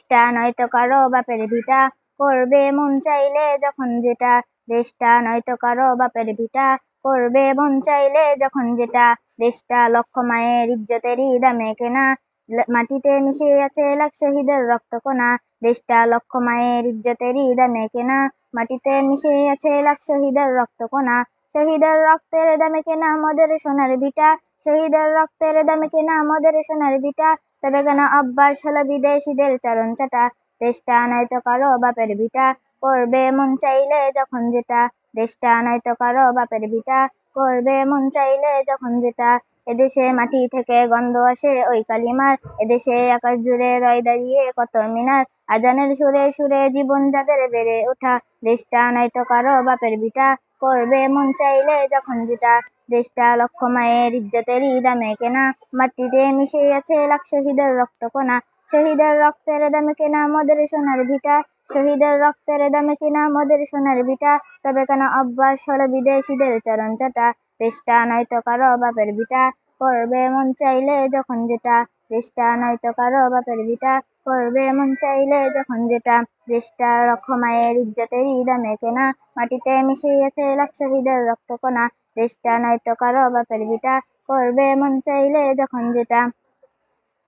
দেশটা নয়তো কারো বাপের ভিটা, করবে মন চাইলে যখন যেটা। দেশটা নয়তো কারো বাপের ভিটা, করবে মন চাইলে যখন যেটা। দেশটা লক্ষ মায়ের ইজ্জতেরই দামে কেনা, মাটিতে মিশে আছে লাখ শহীদের রক্তকণা। দেশটা লক্ষ মায়ের ইজ্জতেরই দামে কেনা, মাটিতে মিশে আছে লাখ শহীদের রক্তকণা। শহীদের রক্তের দামে কেনা আমাদের সোনার ভিটা, শহীদের রক্তের দামে কেনা আমাদের সোনার ভিটা। তবে কেন অভ্যাস হলো বিদেশিদের চরণ চাটা। দেশটা নয়তো কারো বাপের ভিটা, করবে মন চাইলে যখন যেটা। দেশটা নয়তো কারো বাপের ভিটা, করবে মন চাইলে যখন যেটা। এদেশে মাটি থেকে গন্ধ আসে ওই কালিমার, এদেশে আকাশ জুড়ে রয় দাঁড়িয়ে কত মিনার। আজানের সুরে সুরে জীবন যাদের বেড়ে ওঠা, দেশটা নয়তো কারো বাপের ভিটা, করবে মন চাইলে যখন যেটা। দেশটা লক্ষ মায়ের ইজ্জতেরই দামে কেনা, মাটিতে মিশে আছে লাখ শহীদের রক্তকণা। শহীদের রক্তের দামে কেনা আমাদের সোনার ভিটা, শহীদের রক্তের দামে কেনা আমাদের সোনার ভিটা। তবে কেন অভ্যাস হলো বিদেশিদের চরণ চাটা। দেশটা নয়তো কারো বাপের ভিটা, করবে মন চাইলে যখন যেটা। দেশটা নয়তো কারো বাপের ভিটা, করবে মন চাইলে যখন যেটা। দেশটা লক্ষ মায়ের ইজ্জতেরই দামে কেনা, মাটিতে মিশে আছে লাখ শহীদের রক্তকণা। দেশটা নয়তো কারো বাপের ভিটা, করবে মন চাইলে যখন যেটা।